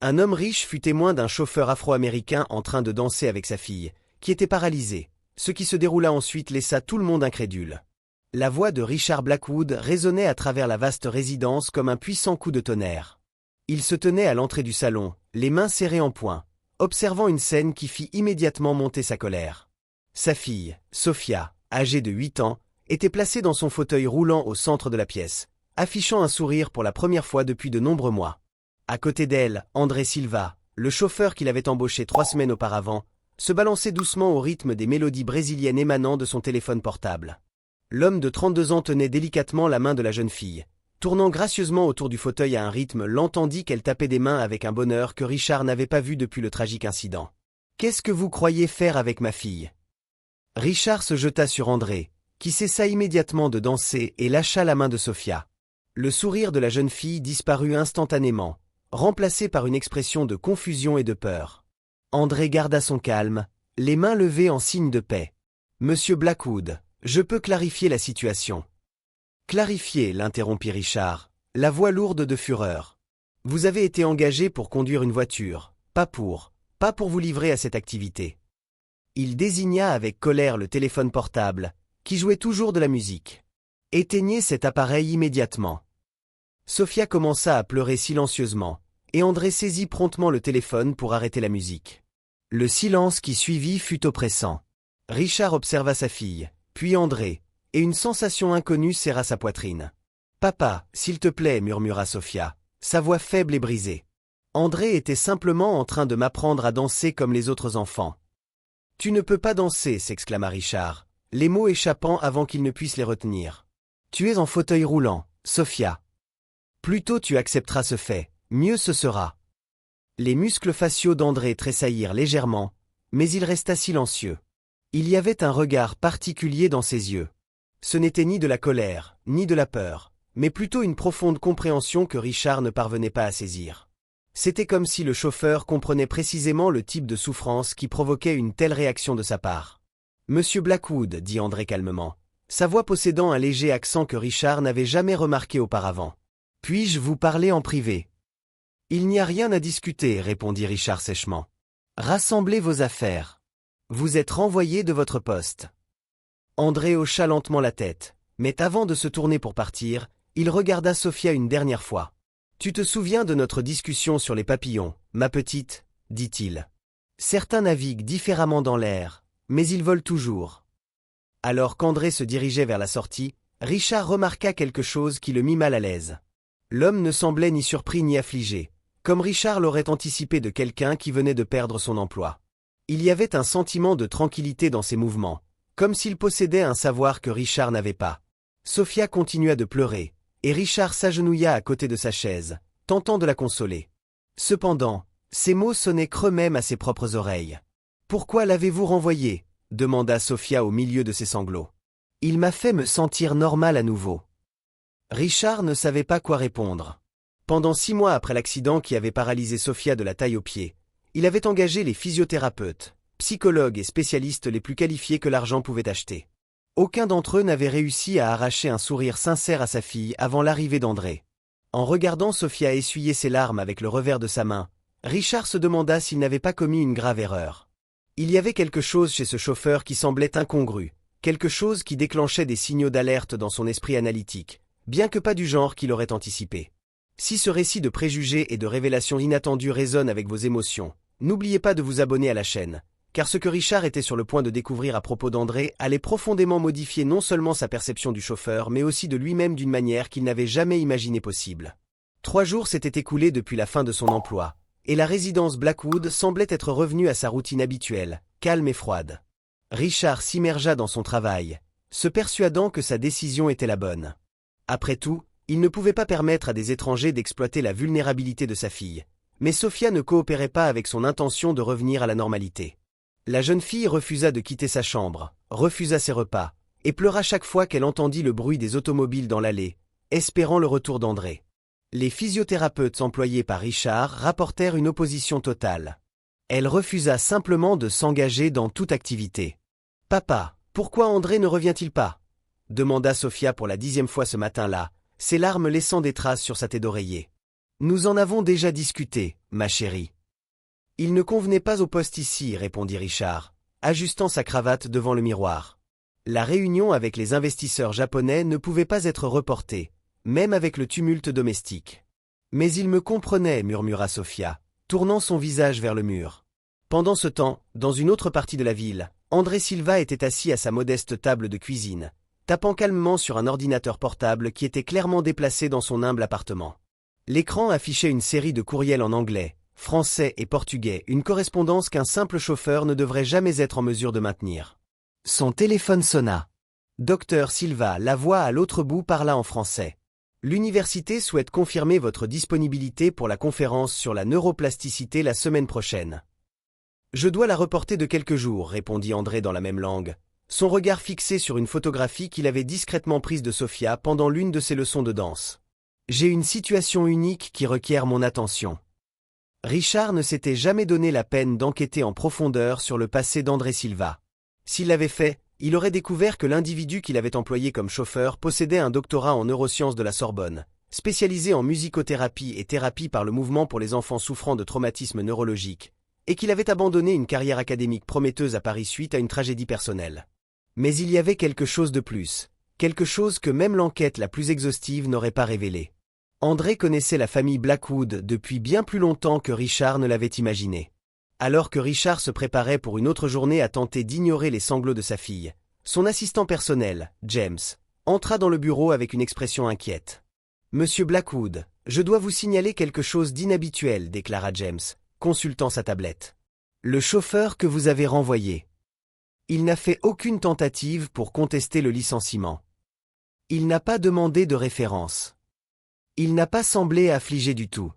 Un homme riche fut témoin d'un chauffeur afro-américain en train de danser avec sa fille, qui était paralysée. Ce qui se déroula ensuite laissa tout le monde incrédule. La voix de Richard Blackwood résonnait à travers la vaste résidence comme un puissant coup de tonnerre. Il se tenait à l'entrée du salon, les mains serrées en poing, observant une scène qui fit immédiatement monter sa colère. Sa fille, Sophia, âgée de 8 ans, était placée dans son fauteuil roulant au centre de la pièce, affichant un sourire pour la première fois depuis de nombreux mois. À côté d'elle, André Silva, le chauffeur qui l'avait embauché 3 semaines auparavant, se balançait doucement au rythme des mélodies brésiliennes émanant de son téléphone portable. L'homme de 32 ans tenait délicatement la main de la jeune fille. Tournant gracieusement autour du fauteuil à un rythme lent tandis qu'elle tapait des mains avec un bonheur que Richard n'avait pas vu depuis le tragique incident. « Qu'est-ce que vous croyez faire avec ma fille ?» Richard se jeta sur André, qui cessa immédiatement de danser et lâcha la main de Sophia. Le sourire de la jeune fille disparut instantanément, remplacé par une expression de confusion et de peur. André garda son calme, les mains levées en signe de paix. « Monsieur Blackwood, je peux clarifier la situation. » « Clarifier, l'interrompit Richard, la voix lourde de fureur. Vous avez été engagé pour conduire une voiture, pas pour vous livrer à cette activité. Il désigna avec colère le téléphone portable, qui jouait toujours de la musique. Éteignez cet appareil immédiatement. Sophia commença à pleurer silencieusement, et André saisit promptement le téléphone pour arrêter la musique. Le silence qui suivit fut oppressant. Richard observa sa fille, puis André, et une sensation inconnue serra sa poitrine. « Papa, s'il te plaît, murmura Sophia, sa voix faible et brisée. André était simplement en train de m'apprendre à danser comme les autres enfants. »« Tu ne peux pas danser, s'exclama Richard, les mots échappant avant qu'il ne puisse les retenir. Tu es en fauteuil roulant, Sophia. Plus tôt tu accepteras ce fait, mieux ce sera. » Les muscles faciaux d'André tressaillirent légèrement, mais il resta silencieux. Il y avait un regard particulier dans ses yeux. Ce n'était ni de la colère, ni de la peur, mais plutôt une profonde compréhension que Richard ne parvenait pas à saisir. C'était comme si le chauffeur comprenait précisément le type de souffrance qui provoquait une telle réaction de sa part. « Monsieur Blackwood, dit André calmement, sa voix possédant un léger accent que Richard n'avait jamais remarqué auparavant. « Puis-je vous parler en privé ?»« Il n'y a rien à discuter, répondit Richard sèchement. « Rassemblez vos affaires. Vous êtes renvoyé de votre poste. » André hocha lentement la tête, mais avant de se tourner pour partir, il regarda Sophia une dernière fois. « Tu te souviens de notre discussion sur les papillons, ma petite ?» dit-il. « Certains naviguent différemment dans l'air, mais ils volent toujours. » Alors qu'André se dirigeait vers la sortie, Richard remarqua quelque chose qui le mit mal à l'aise. L'homme ne semblait ni surpris ni affligé, comme Richard l'aurait anticipé de quelqu'un qui venait de perdre son emploi. Il y avait un sentiment de tranquillité dans ses mouvements, comme s'il possédait un savoir que Richard n'avait pas. Sophia continua de pleurer, et Richard s'agenouilla à côté de sa chaise, tentant de la consoler. Cependant, ces mots sonnaient creux même à ses propres oreilles. « Pourquoi l'avez-vous renvoyé ?» demanda Sophia au milieu de ses sanglots. « Il m'a fait me sentir normal à nouveau. » Richard ne savait pas quoi répondre. Pendant 6 mois après l'accident qui avait paralysé Sophia de la taille aux pieds, il avait engagé les physiothérapeutes, psychologues et spécialistes les plus qualifiés que l'argent pouvait acheter. Aucun d'entre eux n'avait réussi à arracher un sourire sincère à sa fille avant l'arrivée d'André. En regardant Sophia essuyer ses larmes avec le revers de sa main, Richard se demanda s'il n'avait pas commis une grave erreur. Il y avait quelque chose chez ce chauffeur qui semblait incongru, quelque chose qui déclenchait des signaux d'alerte dans son esprit analytique, bien que pas du genre qu'il aurait anticipé. Si ce récit de préjugés et de révélations inattendues résonne avec vos émotions, n'oubliez pas de vous abonner à la chaîne, car ce que Richard était sur le point de découvrir à propos d'André allait profondément modifier non seulement sa perception du chauffeur mais aussi de lui-même d'une manière qu'il n'avait jamais imaginé possible. 3 jours s'étaient écoulés depuis la fin de son emploi, et la résidence Blackwood semblait être revenue à sa routine habituelle, calme et froide. Richard s'immergea dans son travail, se persuadant que sa décision était la bonne. Après tout, il ne pouvait pas permettre à des étrangers d'exploiter la vulnérabilité de sa fille, mais Sophia ne coopérait pas avec son intention de revenir à la normalité. La jeune fille refusa de quitter sa chambre, refusa ses repas, et pleura chaque fois qu'elle entendit le bruit des automobiles dans l'allée, espérant le retour d'André. Les physiothérapeutes employés par Richard rapportèrent une opposition totale. Elle refusa simplement de s'engager dans toute activité. « Papa, pourquoi André ne revient-il pas ?» demanda Sophia pour la 10e fois ce matin-là, ses larmes laissant des traces sur sa tête d'oreiller. « Nous en avons déjà discuté, ma chérie. Il ne convenait pas au poste ici, répondit Richard, ajustant sa cravate devant le miroir. La réunion avec les investisseurs japonais ne pouvait pas être reportée, même avec le tumulte domestique. Mais il me comprenait, murmura Sofia, tournant son visage vers le mur. Pendant ce temps, dans une autre partie de la ville, André Silva était assis à sa modeste table de cuisine, tapant calmement sur un ordinateur portable qui était clairement déplacé dans son humble appartement. L'écran affichait une série de courriels en anglais, français et portugais, une correspondance qu'un simple chauffeur ne devrait jamais être en mesure de maintenir. Son téléphone sonna. Docteur Silva, la voix à l'autre bout parla en français. L'université souhaite confirmer votre disponibilité pour la conférence sur la neuroplasticité la semaine prochaine. Je dois la reporter de quelques jours, répondit André dans la même langue, son regard fixé sur une photographie qu'il avait discrètement prise de Sofia pendant l'une de ses leçons de danse. J'ai une situation unique qui requiert mon attention. Richard ne s'était jamais donné la peine d'enquêter en profondeur sur le passé d'André Silva. S'il l'avait fait, il aurait découvert que l'individu qu'il avait employé comme chauffeur possédait un doctorat en neurosciences de la Sorbonne, spécialisé en musicothérapie et thérapie par le mouvement pour les enfants souffrant de traumatismes neurologiques, et qu'il avait abandonné une carrière académique prometteuse à Paris suite à une tragédie personnelle. Mais il y avait quelque chose de plus, quelque chose que même l'enquête la plus exhaustive n'aurait pas révélé. André connaissait la famille Blackwood depuis bien plus longtemps que Richard ne l'avait imaginé. Alors que Richard se préparait pour une autre journée à tenter d'ignorer les sanglots de sa fille, son assistant personnel, James, entra dans le bureau avec une expression inquiète. « Monsieur Blackwood, je dois vous signaler quelque chose d'inhabituel, déclara James, consultant sa tablette. Le chauffeur que vous avez renvoyé. Il n'a fait aucune tentative pour contester le licenciement. Il n'a pas demandé de référence. Il n'a pas semblé affligé du tout. »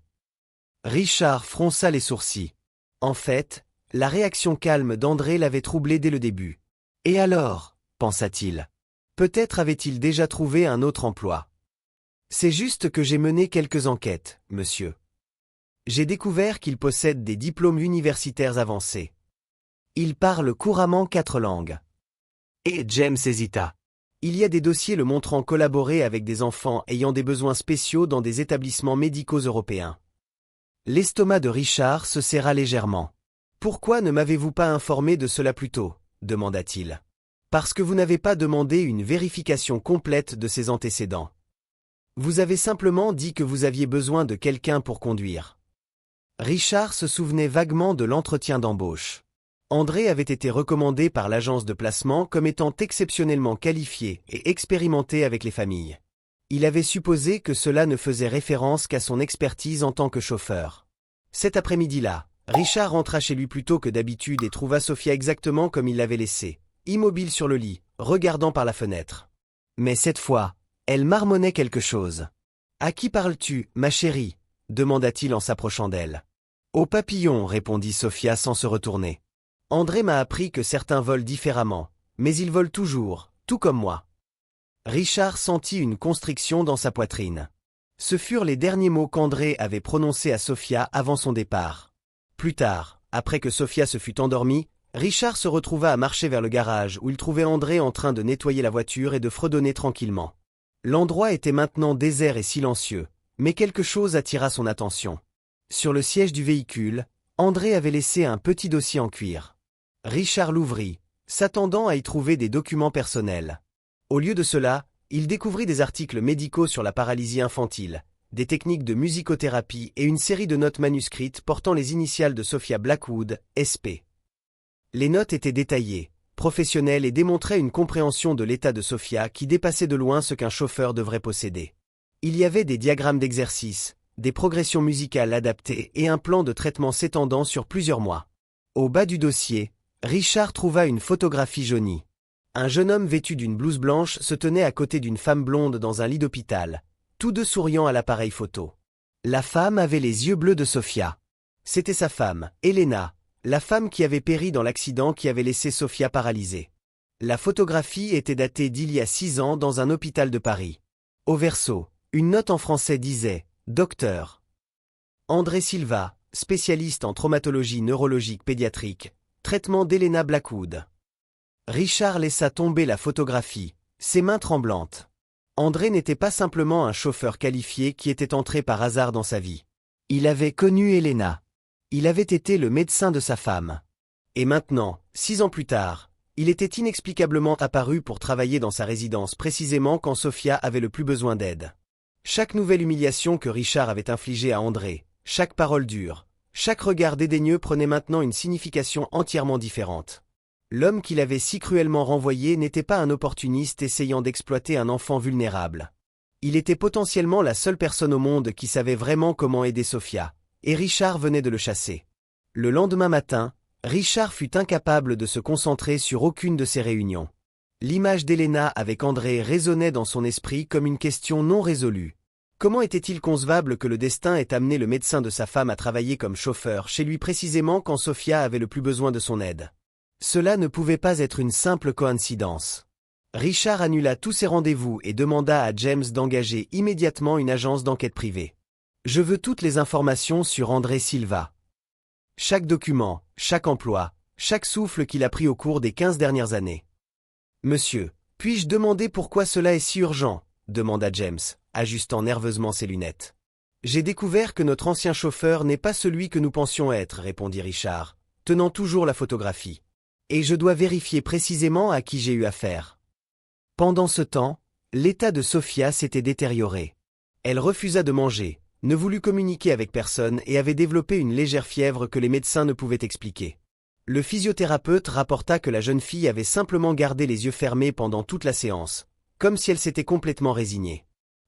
Richard fronça les sourcils. En fait, la réaction calme d'André l'avait troublé dès le début. « Et alors ?» pensa-t-il. « Peut-être avait-il déjà trouvé un autre emploi. »« C'est juste que j'ai mené quelques enquêtes, monsieur. J'ai découvert qu'il possède des diplômes universitaires avancés. Il parle couramment 4 langues. » Et James hésita. Il y a des dossiers le montrant collaborer avec des enfants ayant des besoins spéciaux dans des établissements médicaux européens. L'estomac de Richard se serra légèrement. « Pourquoi ne m'avez-vous pas informé de cela plus tôt ?» demanda-t-il. « Parce que vous n'avez pas demandé une vérification complète de ses antécédents. Vous avez simplement dit que vous aviez besoin de quelqu'un pour conduire. » Richard se souvenait vaguement de l'entretien d'embauche. André avait été recommandé par l'agence de placement comme étant exceptionnellement qualifié et expérimenté avec les familles. Il avait supposé que cela ne faisait référence qu'à son expertise en tant que chauffeur. Cet après-midi-là, Richard rentra chez lui plus tôt que d'habitude et trouva Sofia exactement comme il l'avait laissée, immobile sur le lit, regardant par la fenêtre. Mais cette fois, elle marmonnait quelque chose. « À qui parles-tu, ma chérie ?» demanda-t-il en s'approchant d'elle. « Au papillon, répondit Sofia sans se retourner. André m'a appris que certains volent différemment, mais ils volent toujours, tout comme moi. » Richard sentit une constriction dans sa poitrine. Ce furent les derniers mots qu'André avait prononcés à Sofia avant son départ. Plus tard, après que Sofia se fut endormie, Richard se retrouva à marcher vers le garage où il trouvait André en train de nettoyer la voiture et de fredonner tranquillement. L'endroit était maintenant désert et silencieux, mais quelque chose attira son attention. Sur le siège du véhicule, André avait laissé un petit dossier en cuir. Richard l'ouvrit, s'attendant à y trouver des documents personnels. Au lieu de cela, il découvrit des articles médicaux sur la paralysie infantile, des techniques de musicothérapie et une série de notes manuscrites portant les initiales de Sofia Blackwood, SP. Les notes étaient détaillées, professionnelles et démontraient une compréhension de l'état de Sofia qui dépassait de loin ce qu'un chauffeur devrait posséder. Il y avait des diagrammes d'exercices, des progressions musicales adaptées et un plan de traitement s'étendant sur plusieurs mois. Au bas du dossier, Richard trouva une photographie jaunie. Un jeune homme vêtu d'une blouse blanche se tenait à côté d'une femme blonde dans un lit d'hôpital, tous deux souriant à l'appareil photo. La femme avait les yeux bleus de Sofia. C'était sa femme, Elena, la femme qui avait péri dans l'accident qui avait laissé Sofia paralysée. La photographie était datée d'il y a 6 ans dans un hôpital de Paris. Au verso, une note en français disait « Docteur André Silva, spécialiste en traumatologie neurologique pédiatrique, traitement d'Elena Blackwood. » Richard laissa tomber la photographie, ses mains tremblantes. André n'était pas simplement un chauffeur qualifié qui était entré par hasard dans sa vie. Il avait connu Elena. Il avait été le médecin de sa femme. Et maintenant, 6 ans plus tard, il était inexplicablement apparu pour travailler dans sa résidence précisément quand Sofia avait le plus besoin d'aide. Chaque nouvelle humiliation que Richard avait infligée à André, chaque parole dure, chaque regard dédaigneux prenait maintenant une signification entièrement différente. L'homme qu'il avait si cruellement renvoyé n'était pas un opportuniste essayant d'exploiter un enfant vulnérable. Il était potentiellement la seule personne au monde qui savait vraiment comment aider Sofia, et Richard venait de le chasser. Le lendemain matin, Richard fut incapable de se concentrer sur aucune de ces réunions. L'image d'Elena avec André résonnait dans son esprit comme une question non résolue. Comment était-il concevable que le destin ait amené le médecin de sa femme à travailler comme chauffeur chez lui précisément quand Sofia avait le plus besoin de son aide? Cela ne pouvait pas être une simple coïncidence. Richard annula tous ses rendez-vous et demanda à James d'engager immédiatement une agence d'enquête privée. Je veux toutes les informations sur André Silva. Chaque document, chaque emploi, chaque souffle qu'il a pris au cours des 15 dernières années. Monsieur, puis-je demander pourquoi cela est si urgent? Demanda James, ajustant nerveusement ses lunettes. J'ai découvert que notre ancien chauffeur n'est pas celui que nous pensions être, répondit Richard, tenant toujours la photographie. Et je dois vérifier précisément à qui j'ai eu affaire. Pendant ce temps, l'état de Sofia s'était détérioré. Elle refusa de manger, ne voulut communiquer avec personne et avait développé une légère fièvre que les médecins ne pouvaient expliquer. Le physiothérapeute rapporta que la jeune fille avait simplement gardé les yeux fermés pendant toute la séance, comme si elle s'était complètement résignée.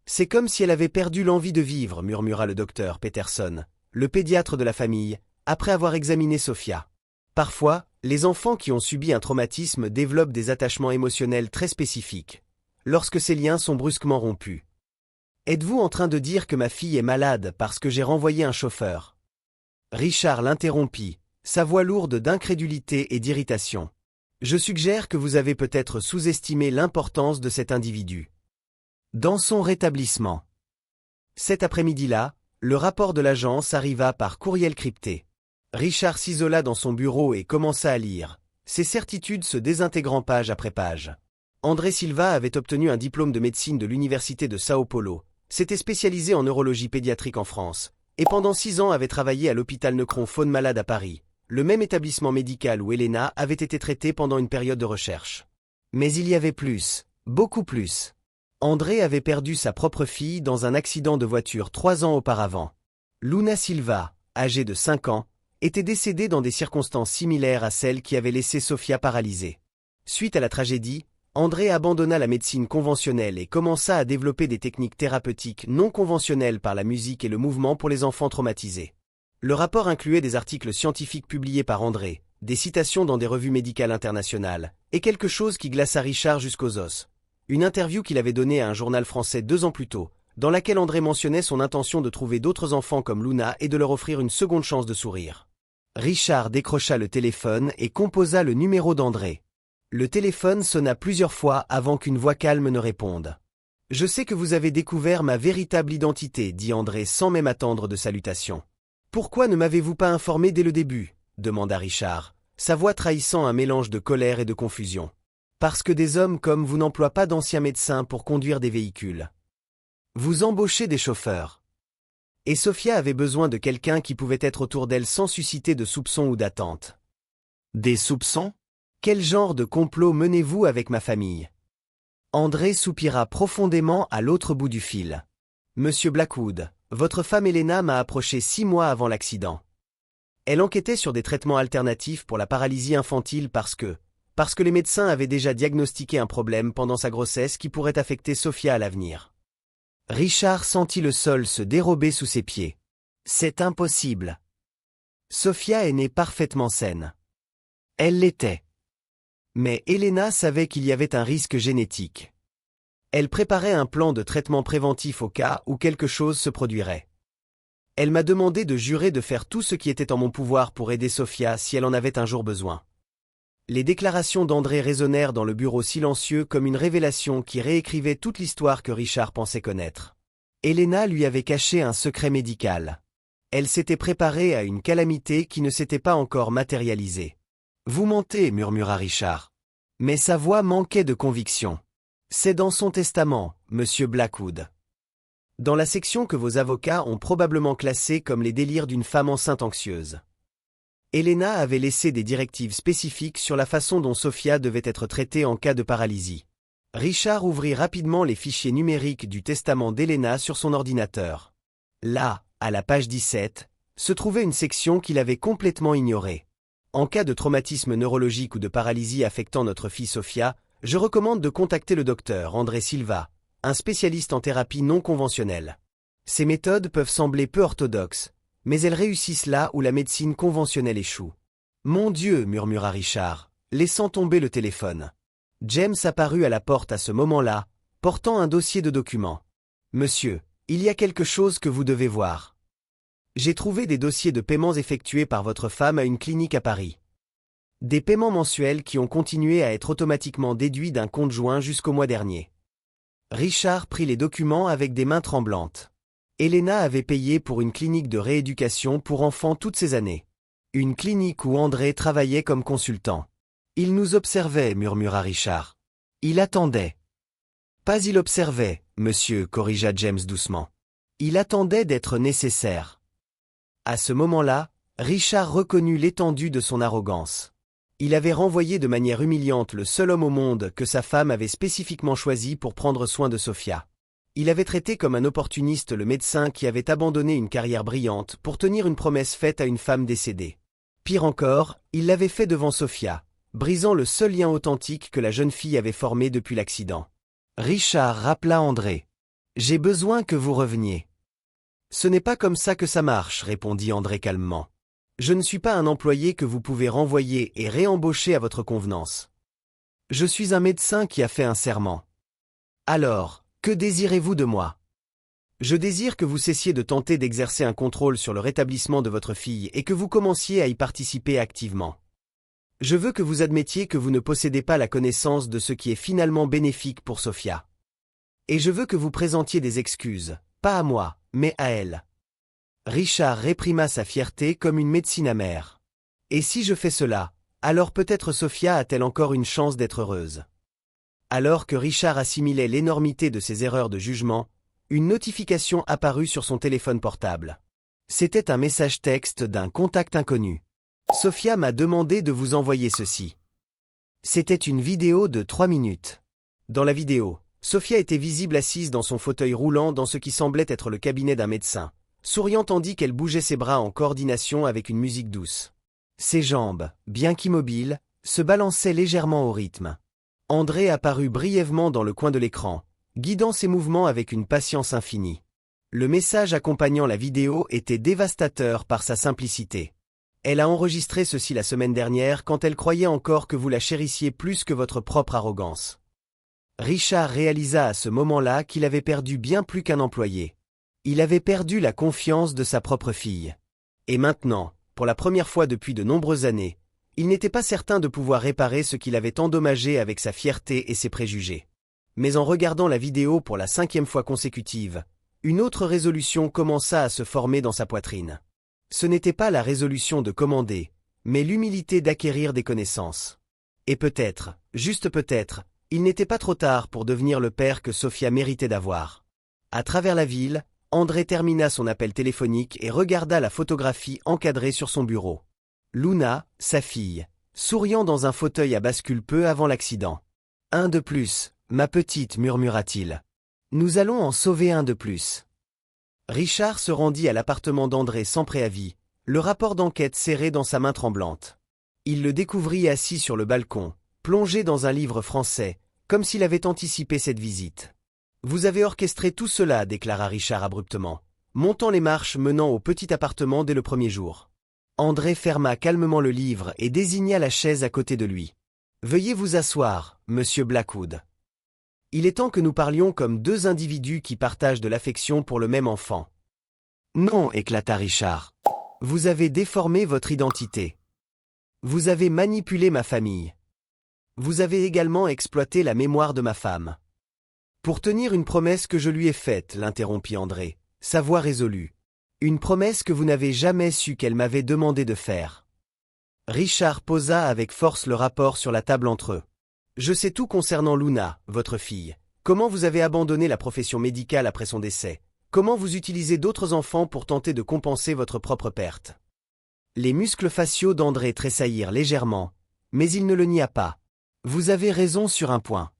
C'est comme si elle avait perdu l'envie de vivre, murmura le docteur Peterson, le pédiatre de la famille, après avoir examiné Sofia. Parfois, les enfants qui ont subi un traumatisme développent des attachements émotionnels très spécifiques, lorsque ces liens sont brusquement rompus. Êtes-vous en train de dire que ma fille est malade parce que j'ai renvoyé un chauffeur? Richard l'interrompit, sa voix lourde d'incrédulité et d'irritation. Je suggère que vous avez peut-être sous-estimé l'importance de cet individu. Dans son rétablissement. Cet après-midi-là, le rapport de l'agence arriva par courriel crypté. Richard s'isola dans son bureau et commença à lire, ses certitudes se désintégrant page après page. André Silva avait obtenu un diplôme de médecine de l'université de Sao Paulo, s'était spécialisé en neurologie pédiatrique en France, et pendant 6 ans avait travaillé à l'hôpital Necron-Faune Malade à Paris, le même établissement médical où Elena avait été traitée pendant une période de recherche. Mais il y avait plus, beaucoup plus. André avait perdu sa propre fille dans un accident de voiture 3 ans auparavant. Luna Silva, âgée de 5 ans, était décédée dans des circonstances similaires à celles qui avaient laissé Sofia paralysée. Suite à la tragédie, André abandonna la médecine conventionnelle et commença à développer des techniques thérapeutiques non conventionnelles par la musique et le mouvement pour les enfants traumatisés. Le rapport incluait des articles scientifiques publiés par André, des citations dans des revues médicales internationales, et quelque chose qui glaça Richard jusqu'aux os. Une interview qu'il avait donnée à un journal français 2 ans plus tôt, dans laquelle André mentionnait son intention de trouver d'autres enfants comme Luna et de leur offrir une seconde chance de sourire. Richard décrocha le téléphone et composa le numéro d'André. Le téléphone sonna plusieurs fois avant qu'une voix calme ne réponde. « Je sais que vous avez découvert ma véritable identité, dit André sans même attendre de salutation. Pourquoi ne m'avez-vous pas informé dès le début? Demanda Richard, sa voix trahissant un mélange de colère et de confusion. Parce que des hommes comme vous n'emploient pas d'anciens médecins pour conduire des véhicules. Vous embauchez des chauffeurs. Et Sofia avait besoin de quelqu'un qui pouvait être autour d'elle sans susciter de soupçons ou d'attentes. Des soupçons? Quel genre de complot menez-vous avec ma famille? André soupira profondément à l'autre bout du fil. Monsieur Blackwood, votre femme Elena m'a approché 6 mois avant l'accident. Elle enquêtait sur des traitements alternatifs pour la paralysie infantile parce que les médecins avaient déjà diagnostiqué un problème pendant sa grossesse qui pourrait affecter Sofia à l'avenir. Richard sentit le sol se dérober sous ses pieds. C'est impossible. Sofia est née parfaitement saine. Elle l'était. Mais Elena savait qu'il y avait un risque génétique. Elle préparait un plan de traitement préventif au cas où quelque chose se produirait. Elle m'a demandé de jurer de faire tout ce qui était en mon pouvoir pour aider Sofia si elle en avait un jour besoin. Les déclarations d'André résonnèrent dans le bureau silencieux comme une révélation qui réécrivait toute l'histoire que Richard pensait connaître. Elena lui avait caché un secret médical. Elle s'était préparée à une calamité qui ne s'était pas encore matérialisée. « Vous mentez, murmura Richard. Mais sa voix manquait de conviction. C'est dans son testament, monsieur Blackwood. dans la section que vos avocats ont probablement classée comme les délires d'une femme enceinte anxieuse. Elena avait laissé des directives spécifiques sur la façon dont Sofia devait être traitée en cas de paralysie. Richard ouvrit rapidement les fichiers numériques du testament d'Elena sur son ordinateur. Là, à la page 17, se trouvait une section qu'il avait complètement ignorée. En cas de traumatisme neurologique ou de paralysie affectant notre fille Sofia, je recommande de contacter le docteur André Silva, un spécialiste en thérapie non conventionnelle. Ces méthodes peuvent sembler peu orthodoxes, mais elles réussissent là où la médecine conventionnelle échoue. Mon Dieu, murmura Richard, laissant tomber le téléphone. James apparut à la porte à ce moment-là, portant un dossier de documents. Monsieur, il y a quelque chose que vous devez voir. J'ai trouvé des dossiers de paiements effectués par votre femme à une clinique à Paris. Des paiements mensuels qui ont continué à être automatiquement déduits d'un compte joint jusqu'au mois dernier. Richard prit les documents avec des mains tremblantes. Elena avait payé pour une clinique de rééducation pour enfants toutes ces années. Une clinique où André travaillait comme consultant. Il nous observait, murmura Richard. Il attendait. Pas il observait, monsieur, corrigea James doucement. Il attendait d'être nécessaire. À ce moment-là, Richard reconnut l'étendue de son arrogance. Il avait renvoyé de manière humiliante le seul homme au monde que sa femme avait spécifiquement choisi pour prendre soin de Sofia. Il avait traité comme un opportuniste le médecin qui avait abandonné une carrière brillante pour tenir une promesse faite à une femme décédée. Pire encore, il l'avait fait devant Sofia, brisant le seul lien authentique que la jeune fille avait formé depuis l'accident. Richard rappela André. « J'ai besoin que vous reveniez. »« Ce n'est pas comme ça que ça marche, » répondit André calmement. « Je ne suis pas un employé que vous pouvez renvoyer et réembaucher à votre convenance. Je suis un médecin qui a fait un serment. Alors, que désirez-vous de moi ? Je désire que vous cessiez de tenter d'exercer un contrôle sur le rétablissement de votre fille et que vous commenciez à y participer activement. Je veux que vous admettiez que vous ne possédez pas la connaissance de ce qui est finalement bénéfique pour Sofia. Et je veux que vous présentiez des excuses, pas à moi, mais à elle. » Richard réprima sa fierté comme une médecine amère. « Et si je fais cela, alors peut-être Sofia a-t-elle encore une chance d'être heureuse. » Alors que Richard assimilait l'énormité de ses erreurs de jugement, une notification apparut sur son téléphone portable. C'était un message texte d'un contact inconnu. « Sofia m'a demandé de vous envoyer ceci. » C'était une vidéo de 3 minutes. Dans la vidéo, Sofia était visible assise dans son fauteuil roulant dans ce qui semblait être le cabinet d'un médecin, souriant tandis qu'elle bougeait ses bras en coordination avec une musique douce. Ses jambes, bien qu'immobiles, se balançaient légèrement au rythme. André apparut brièvement dans le coin de l'écran, guidant ses mouvements avec une patience infinie. Le message accompagnant la vidéo était dévastateur par sa simplicité. Elle a enregistré ceci la semaine dernière quand elle croyait encore que vous la chérissiez plus que votre propre arrogance. Richard réalisa à ce moment-là qu'il avait perdu bien plus qu'un employé. Il avait perdu la confiance de sa propre fille. Et maintenant, pour la première fois depuis de nombreuses années, il n'était pas certain de pouvoir réparer ce qu'il avait endommagé avec sa fierté et ses préjugés. Mais en regardant la vidéo pour la 5e fois consécutive, une autre résolution commença à se former dans sa poitrine. Ce n'était pas la résolution de commander, mais l'humilité d'acquérir des connaissances. Et peut-être, juste peut-être, il n'était pas trop tard pour devenir le père que Sofia méritait d'avoir. À travers la ville, André termina son appel téléphonique et regarda la photographie encadrée sur son bureau. Luna, sa fille, souriant dans un fauteuil à bascule peu avant l'accident. « Un de plus, ma petite, murmura-t-il. Nous allons en sauver un de plus. » Richard se rendit à l'appartement d'André sans préavis, le rapport d'enquête serré dans sa main tremblante. Il le découvrit assis sur le balcon, plongé dans un livre français, comme s'il avait anticipé cette visite. « Vous avez orchestré tout cela, » déclara Richard abruptement, montant les marches menant au petit appartement dès le premier jour. André ferma calmement le livre et désigna la chaise à côté de lui. « Veuillez vous asseoir, monsieur Blackwood. Il est temps que nous parlions comme deux individus qui partagent de l'affection pour le même enfant. »« Non, » éclata Richard. « Vous avez déformé votre identité. Vous avez manipulé ma famille. Vous avez également exploité la mémoire de ma femme. » « Pour tenir une promesse que je lui ai faite, » l'interrompit André, sa voix résolue. « Une promesse que vous n'avez jamais su qu'elle m'avait demandé de faire. » Richard posa avec force le rapport sur la table entre eux. « Je sais tout concernant Luna, votre fille. Comment vous avez abandonné la profession médicale après son décès. Comment vous utilisez d'autres enfants pour tenter de compenser votre propre perte? Les muscles faciaux d'André tressaillirent légèrement, mais il ne le nia pas. Vous avez raison sur un point.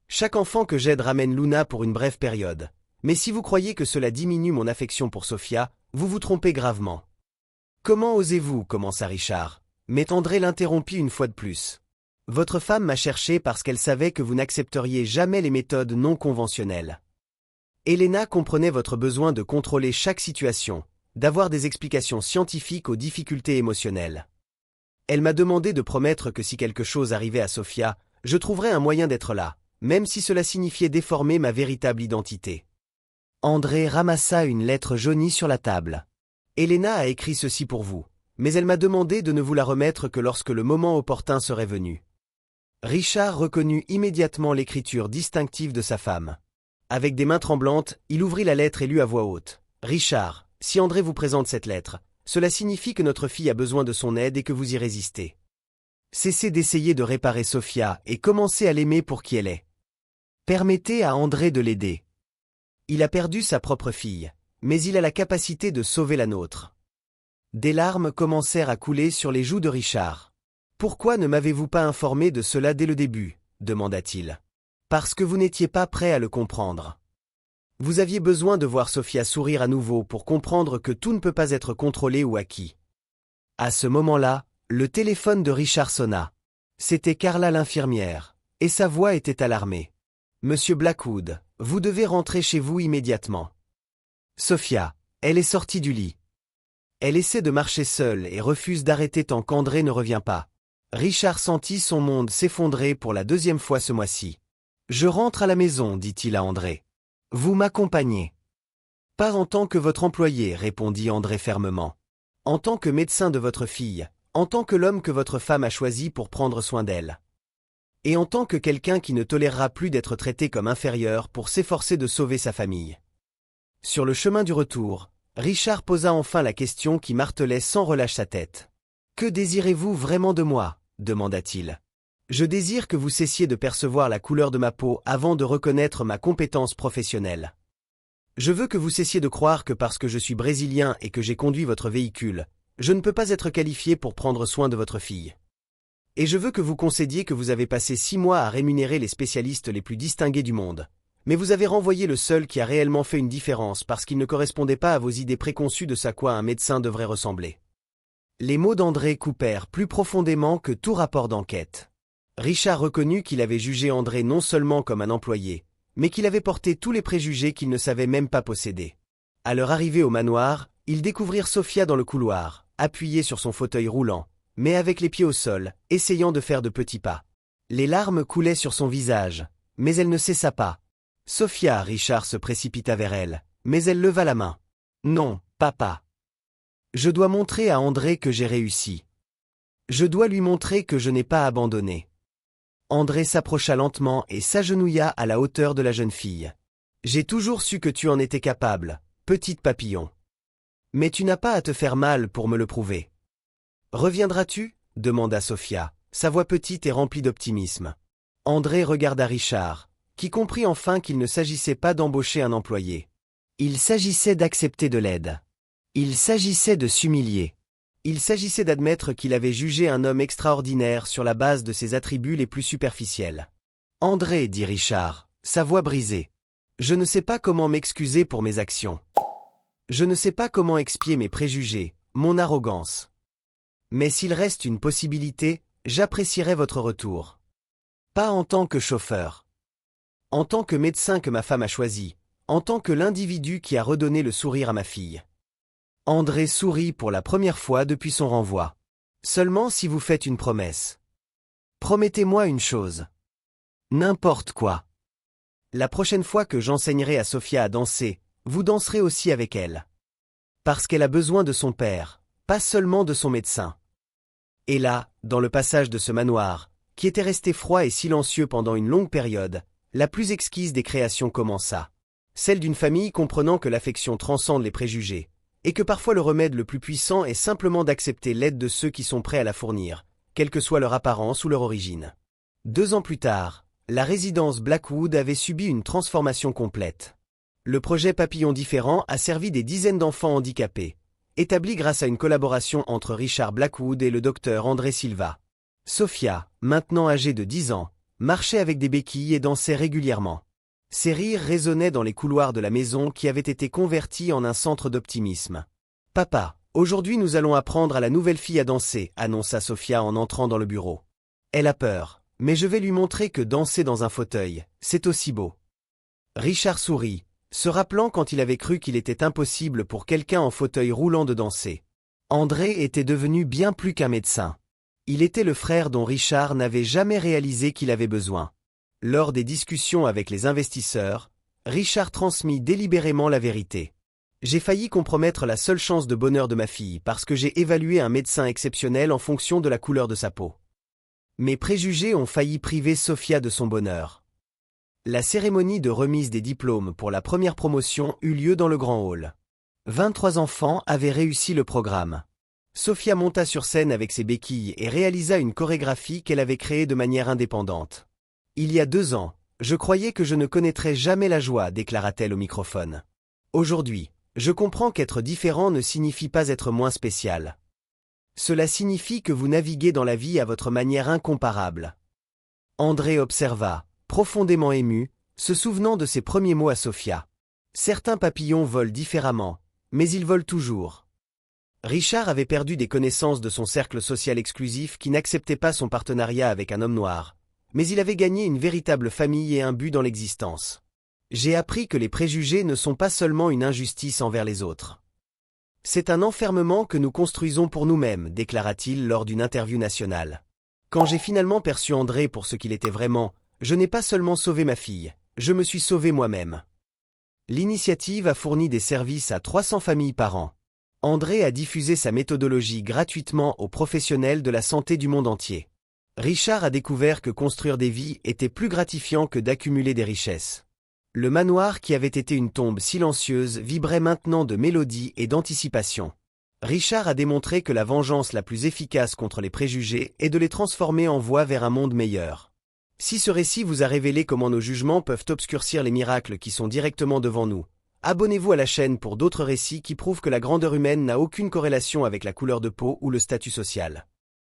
Chaque enfant que j'aide ramène Luna pour une brève période. Mais si vous croyez que cela diminue mon affection pour Sophia, vous vous trompez gravement. Comment osez-vous, commença Richard, mais André l'interrompit une fois de plus. Votre femme m'a cherché parce qu'elle savait que vous n'accepteriez jamais les méthodes non conventionnelles. Elena comprenait votre besoin de contrôler chaque situation, d'avoir des explications scientifiques aux difficultés émotionnelles. Elle m'a demandé de promettre que si quelque chose arrivait à Sophia, je trouverais un moyen d'être là, même si cela signifiait déformer ma véritable identité. André ramassa une lettre jaunie sur la table. Elena a écrit ceci pour vous, mais elle m'a demandé de ne vous la remettre que lorsque le moment opportun serait venu. Richard reconnut immédiatement l'écriture distinctive de sa femme. Avec des mains tremblantes, il ouvrit la lettre et lut à voix haute. « Richard, si André vous présente cette lettre, cela signifie que notre fille a besoin de son aide et que vous y résistez. Cessez d'essayer de réparer Sophia et commencez à l'aimer pour qui elle est. Permettez à André de l'aider. Il a perdu sa propre fille, mais il a la capacité de sauver la nôtre. » Des larmes commencèrent à couler sur les joues de Richard. « Pourquoi ne m'avez-vous pas informé de cela dès le début » demanda-t-il. « Parce que vous n'étiez pas prêt à le comprendre. Vous aviez besoin de voir Sophia sourire à nouveau pour comprendre que tout ne peut pas être contrôlé ou acquis. » À ce moment-là, le téléphone de Richard sonna. C'était Carla l'infirmière, et sa voix était alarmée. « Monsieur Blackwood, vous devez rentrer chez vous immédiatement. » Sophia, elle est sortie du lit. Elle essaie de marcher seule et refuse d'arrêter tant qu'André ne revient pas. Richard sentit son monde s'effondrer pour la deuxième fois ce mois-ci. « Je rentre à la maison, dit-il à André. Vous m'accompagnez. »« Pas en tant que votre employé, répondit André fermement. En tant que médecin de votre fille, en tant que l'homme que votre femme a choisi pour prendre soin d'elle. Et en tant que quelqu'un qui ne tolérera plus d'être traité comme inférieur pour s'efforcer de sauver sa famille. » Sur le chemin du retour, Richard posa enfin la question qui martelait sans relâche sa tête. « Que désirez-vous vraiment de moi » demanda-t-il. « Je désire que vous cessiez de percevoir la couleur de ma peau avant de reconnaître ma compétence professionnelle. Je veux que vous cessiez de croire que parce que je suis brésilien et que j'ai conduit votre véhicule, je ne peux pas être qualifié pour prendre soin de votre fille. Et je veux que vous concédiez que vous avez passé 6 mois à rémunérer les spécialistes les plus distingués du monde. Mais vous avez renvoyé le seul qui a réellement fait une différence parce qu'il ne correspondait pas à vos idées préconçues de ce à quoi un médecin devrait ressembler. » Les mots d'André coupèrent plus profondément que tout rapport d'enquête. Richard reconnut qu'il avait jugé André non seulement comme un employé, mais qu'il avait porté tous les préjugés qu'il ne savait même pas posséder. À leur arrivée au manoir, ils découvrirent Sophia dans le couloir, appuyée sur son fauteuil roulant, mais avec les pieds au sol, essayant de faire de petits pas. Les larmes coulaient sur son visage, mais elle ne cessa pas. « Sophia » Richard se précipita vers elle, mais elle leva la main. « Non, papa. Je dois montrer à André que j'ai réussi. Je dois lui montrer que je n'ai pas abandonné. » André s'approcha lentement et s'agenouilla à la hauteur de la jeune fille. « J'ai toujours su que tu en étais capable, petite papillon. Mais tu n'as pas à te faire mal pour me le prouver. »« Reviendras-tu » demanda Sophia, sa voix petite et remplie d'optimisme. André regarda Richard, qui comprit enfin qu'il ne s'agissait pas d'embaucher un employé. Il s'agissait d'accepter de l'aide. Il s'agissait de s'humilier. Il s'agissait d'admettre qu'il avait jugé un homme extraordinaire sur la base de ses attributs les plus superficiels. « André, dit Richard, sa voix brisée, je ne sais pas comment m'excuser pour mes actions. Je ne sais pas comment expier mes préjugés, mon arrogance. Mais s'il reste une possibilité, j'apprécierais votre retour. Pas en tant que chauffeur. En tant que médecin que ma femme a choisi, en tant que l'individu qui a redonné le sourire à ma fille. » André sourit pour la première fois depuis son renvoi. « Seulement si vous faites une promesse. Promettez-moi une chose. N'importe quoi. La prochaine fois que j'enseignerai à Sophia à danser, vous danserez aussi avec elle. Parce qu'elle a besoin de son père, pas seulement de son médecin. » Et là, dans le passage de ce manoir, qui était resté froid et silencieux pendant une longue période, la plus exquise des créations commença. Celle d'une famille comprenant que l'affection transcende les préjugés, et que parfois le remède le plus puissant est simplement d'accepter l'aide de ceux qui sont prêts à la fournir, quelle que soit leur apparence ou leur origine. 2 ans plus tard, la résidence Blackwood avait subi une transformation complète. Le projet Papillon Différent a servi des dizaines d'enfants handicapés, établi grâce à une collaboration entre Richard Blackwood et le docteur André Silva. Sophia, maintenant âgée de 10 ans, marchait avec des béquilles et dansait régulièrement. Ses rires résonnaient dans les couloirs de la maison qui avait été convertie en un centre d'optimisme. « Papa, aujourd'hui nous allons apprendre à la nouvelle fille à danser », annonça Sophia en entrant dans le bureau. Elle a peur, mais je vais lui montrer que danser dans un fauteuil, c'est aussi beau. Richard sourit, se rappelant quand il avait cru qu'il était impossible pour quelqu'un en fauteuil roulant de danser. André était devenu bien plus qu'un médecin. Il était le frère dont Richard n'avait jamais réalisé qu'il avait besoin. Lors des discussions avec les investisseurs, Richard transmit délibérément la vérité. « J'ai failli compromettre la seule chance de bonheur de ma fille parce que j'ai évalué un médecin exceptionnel en fonction de la couleur de sa peau. Mes préjugés ont failli priver Sophia de son bonheur. » La cérémonie de remise des diplômes pour la première promotion eut lieu dans le grand hall. 23 enfants avaient réussi le programme. Sophia monta sur scène avec ses béquilles et réalisa une chorégraphie qu'elle avait créée de manière indépendante. « Il y a 2 ans, je croyais que je ne connaîtrais jamais la joie, déclara-t-elle au microphone. Aujourd'hui, je comprends qu'être différent ne signifie pas être moins spécial. Cela signifie que vous naviguez dans la vie à votre manière incomparable. » André observa, profondément ému, se souvenant de ses premiers mots à Sophia. Certains papillons volent différemment, mais ils volent toujours. Richard avait perdu des connaissances de son cercle social exclusif qui n'acceptait pas son partenariat avec un homme noir, mais il avait gagné une véritable famille et un but dans l'existence. J'ai appris que les préjugés ne sont pas seulement une injustice envers les autres. C'est un enfermement que nous construisons pour nous-mêmes, déclara-t-il lors d'une interview nationale. Quand j'ai finalement perçu André pour ce qu'il était vraiment, je n'ai pas seulement sauvé ma fille, je me suis sauvé moi-même. L'initiative a fourni des services à 300 familles par an. André a diffusé sa méthodologie gratuitement aux professionnels de la santé du monde entier. Richard a découvert que construire des vies était plus gratifiant que d'accumuler des richesses. Le manoir qui avait été une tombe silencieuse vibrait maintenant de mélodie et d'anticipation. Richard a démontré que la vengeance la plus efficace contre les préjugés est de les transformer en voie vers un monde meilleur. Si ce récit vous a révélé comment nos jugements peuvent obscurcir les miracles qui sont directement devant nous, abonnez-vous à la chaîne pour d'autres récits qui prouvent que la grandeur humaine n'a aucune corrélation avec la couleur de peau ou le statut social.